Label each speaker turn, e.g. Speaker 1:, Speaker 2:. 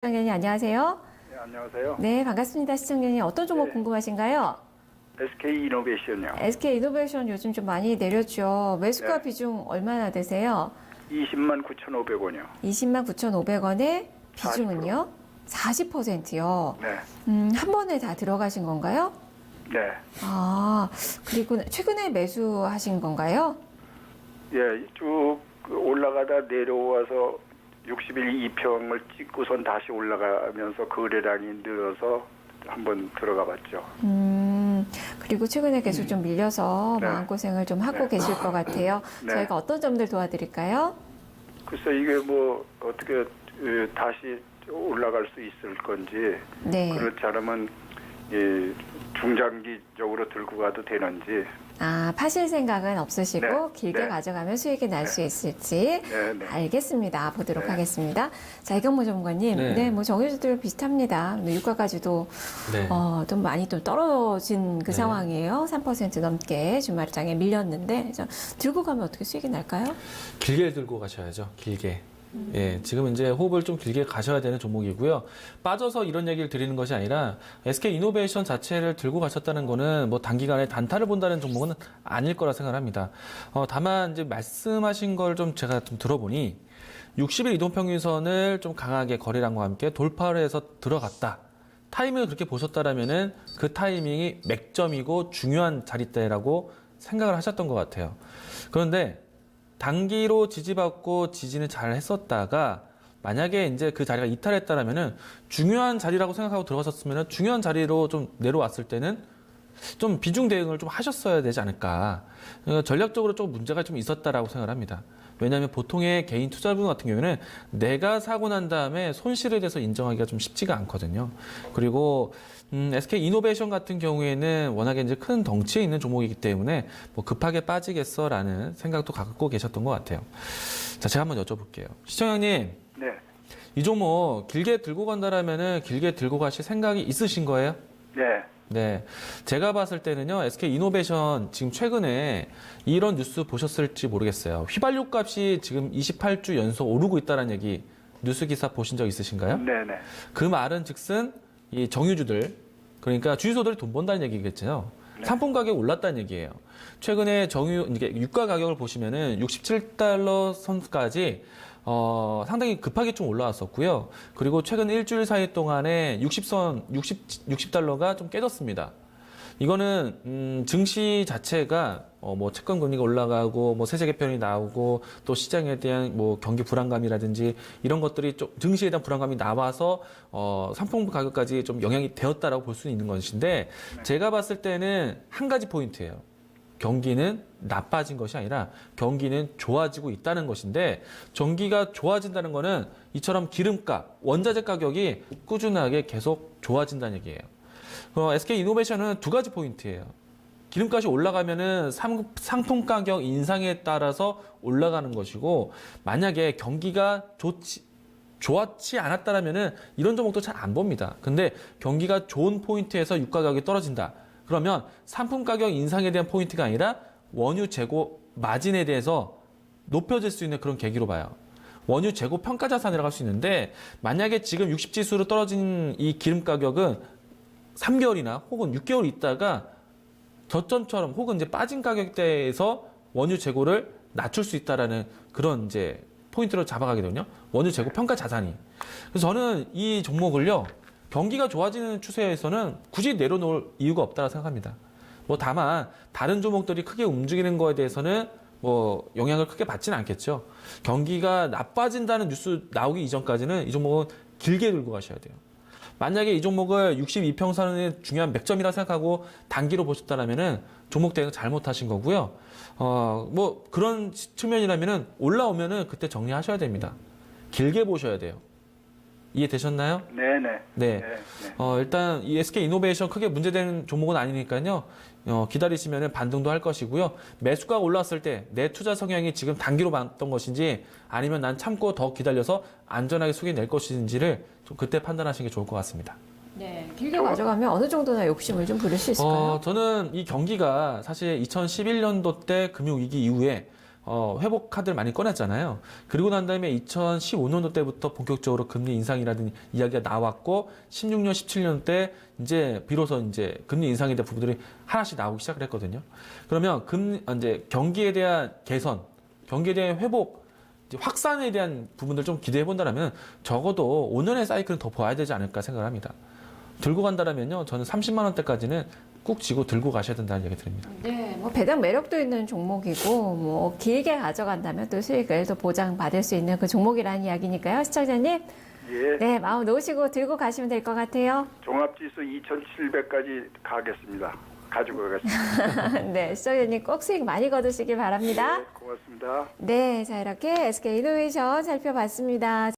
Speaker 1: 시청자님 안녕하세요.
Speaker 2: 네, 안녕하세요.
Speaker 1: 네, 반갑습니다. 시청자님 어떤 종목
Speaker 2: 네.
Speaker 1: 궁금하신가요?
Speaker 2: SK이노베이션이요.
Speaker 1: SK이노베이션 요즘 좀 많이 내렸죠. 매수가
Speaker 2: 네.
Speaker 1: 비중 얼마나 되세요?
Speaker 2: 20만 9,500원이요.
Speaker 1: 20만 9,500원에 비중은요? 40%요.
Speaker 2: 네.
Speaker 1: 한 번에 다 들어가신 건가요?
Speaker 2: 네.
Speaker 1: 아, 그리고 최근에 매수하신 건가요?
Speaker 2: 예, 쭉 올라가다 내려와서 60일 2평을 찍고선 다시 올라가면서 거래량이 늘어서 한번 들어가 봤죠.
Speaker 1: 그리고 최근에 계속 좀 밀려서
Speaker 2: 네.
Speaker 1: 마음고생을 좀 하고
Speaker 2: 네.
Speaker 1: 계실 것 같아요.
Speaker 2: 네.
Speaker 1: 저희가 어떤 점들 도와드릴까요?
Speaker 2: 글쎄 이게 뭐 어떻게 다시 올라갈 수 있을 건지
Speaker 1: 네.
Speaker 2: 그렇지 않으면 중장기적으로 들고 가도 되는지.
Speaker 1: 아, 파실 생각은 없으시고
Speaker 2: 네.
Speaker 1: 길게
Speaker 2: 네.
Speaker 1: 가져가면 수익이 날 수 있을지
Speaker 2: 네, 네.
Speaker 1: 알겠습니다. 보도록
Speaker 2: 네.
Speaker 1: 하겠습니다. 자, 이경모 전문가님,
Speaker 3: 네.
Speaker 1: 뭐 정유주들 비슷합니다. 유가까지도
Speaker 3: 네.
Speaker 1: 좀 많이 또 떨어진 그
Speaker 3: 네.
Speaker 1: 상황이에요. 3% 넘게 주말장에 밀렸는데 그래서 들고 가면 어떻게 수익이 날까요?
Speaker 3: 길게 들고 가셔야죠. 길게. 예, 지금 이제 호흡을 좀 길게 가셔야 되는 종목이고요. 빠져서 이런 얘기를 드리는 것이 아니라 SK 이노베이션 자체를 들고 가셨다는 거는 뭐 단기간에 단타를 본다는 종목은 아닐 거라 생각합니다. 다만 이제 말씀하신 걸 좀 제가 좀 들어보니 60일 이동평균선을 좀 강하게 거래량과 함께 돌파를 해서 들어갔다. 타이밍을 그렇게 보셨다라면은 그 타이밍이 맥점이고 중요한 자리대라고 생각을 하셨던 것 같아요. 그런데 단기로 지지받고 지지는 잘 했었다가 만약에 이제 그 자리가 이탈했다라면은 중요한 자리라고 생각하고 들어가셨으면은 중요한 자리로 좀 내려왔을 때는 좀 비중 대응을 좀 하셨어야 되지 않을까. 전략적으로 좀 문제가 좀 있었다라고 생각을 합니다. 왜냐하면 보통의 개인 투자분 같은 경우에는 내가 사고 난 다음에 손실에 대해서 인정하기가 좀 쉽지가 않거든요. 그리고 SK 이노베이션 같은 경우에는 워낙에 이제 큰 덩치에 있는 종목이기 때문에 뭐 급하게 빠지겠어라는 생각도 갖고 계셨던 것 같아요. 자, 제가 한번 여쭤볼게요. 시청자님,
Speaker 2: 네.
Speaker 3: 이 종목 길게 들고 간다라면은 길게 들고 가실 생각이 있으신 거예요?
Speaker 2: 네.
Speaker 3: 네. 제가 봤을 때는요, SK 이노베이션 지금 최근에 이런 뉴스 보셨을지 모르겠어요. 휘발유 값이 지금 28주 연속 오르고 있다는 얘기, 뉴스 기사 보신 적 있으신가요?
Speaker 2: 네, 네.
Speaker 3: 그 말은 즉슨 이 정유주들, 그러니까 주유소들이 돈 번다는 얘기겠죠.
Speaker 2: 네.
Speaker 3: 상품 가격이 올랐다는 얘기예요. 최근에 이게 유가 가격을 보시면은 67달러 선까지 상당히 급하게 좀 올라왔었고요. 그리고 최근 일주일 사이 동안에 60달러가 좀 깨졌습니다. 이거는 증시 자체가 뭐 채권 금리가 올라가고 뭐 세제 개편이 나오고 또 시장에 대한 뭐 경기 불안감이라든지 이런 것들이 좀 증시에 대한 불안감이 나와서 상품 가격까지 좀 영향이 되었다라고 볼 수는 있는 것인데 제가 봤을 때는 한 가지 포인트예요. 경기는 나빠진 것이 아니라 경기는 좋아지고 있다는 것인데 경기가 좋아진다는 거는 이처럼 기름값, 원자재 가격이 꾸준하게 계속 좋아진다는 얘기예요. SK 이노베이션은 두 가지 포인트예요. 기름값이 올라가면은 상품 가격 인상에 따라서 올라가는 것이고 만약에 경기가 좋았지 않았다라면은 이런 종목도 잘 안 봅니다. 근데 경기가 좋은 포인트에서 유가 가격이 떨어진다. 그러면 상품 가격 인상에 대한 포인트가 아니라 원유 재고 마진에 대해서 높여질 수 있는 그런 계기로 봐요. 원유 재고 평가 자산이라고 할 수 있는데 만약에 지금 60지수로 떨어진 이 기름 가격은 3개월이나 혹은 6개월 있다가 저점처럼 혹은 이제 빠진 가격대에서 원유 재고를 낮출 수 있다라는 그런 이제 포인트로 잡아가게 되거든요. 원유 재고 평가 자산이. 그래서 저는 이 종목을요. 경기가 좋아지는 추세에서는 굳이 내려놓을 이유가 없다고 생각합니다. 뭐 다만 다른 종목들이 크게 움직이는 거에 대해서는 뭐 영향을 크게 받지는 않겠죠. 경기가 나빠진다는 뉴스 나오기 이전까지는 이 종목은 길게 들고 가셔야 돼요. 만약에 이 종목을 62평선의 중요한 맥점이라 생각하고 단기로 보셨다면은 종목 대응 잘못하신 거고요. 뭐 그런 측면이라면은 올라오면은 그때 정리하셔야 됩니다. 길게 보셔야 돼요. 이해되셨나요?
Speaker 2: 네, 네.
Speaker 3: 네. 일단 이 SK 이노베이션 크게 문제되는 종목은 아니니까요. 기다리시면 반등도 할 것이고요. 매수가 올랐을 때 내 투자 성향이 지금 단기로 봤던 것인지 아니면 난 참고 더 기다려서 안전하게 수익 낼 것인지를 좀 그때 판단하시는 게 좋을 것 같습니다.
Speaker 1: 네. 길게 가져가면 어느 정도나 욕심을 좀 부릴 수 있을까요?
Speaker 3: 저는 이 경기가 사실 2011년도 때 금융위기 이후에 회복 카드를 많이 꺼냈잖아요. 그리고 난 다음에 2015년도 때부터 본격적으로 금리 인상이라는 이야기가 나왔고 16년, 17년 때 이제 비로소 이제 금리 인상에 대한 부분들이 하나씩 나오기 시작을 했거든요. 그러면 이제 경기에 대한 개선, 경기에 대한 회복, 이제 확산에 대한 부분들 좀 기대해 본다면 적어도 5년의 사이클은 더 봐야 되지 않을까 생각을 합니다. 들고 간다면요, 저는 30만 원대까지는 꾹 쥐고 들고 가셔야 된다는 얘기 드립니다.
Speaker 1: 네, 뭐 배당 매력도 있는 종목이고 뭐 길게 가져간다면 또 수익을 또 보장받을 수 있는 그 종목이라는 이야기니까요. 시청자님,
Speaker 2: 예.
Speaker 1: 네, 마음 놓으시고 들고 가시면 될 것 같아요.
Speaker 2: 종합지수 2,700까지 가겠습니다. 가지고 가겠습니다.
Speaker 1: 네, 시청자님 꼭 수익 많이 거두시길 바랍니다.
Speaker 2: 네, 고맙습니다.
Speaker 1: 네, 자 이렇게 SK 이노베이션 살펴봤습니다.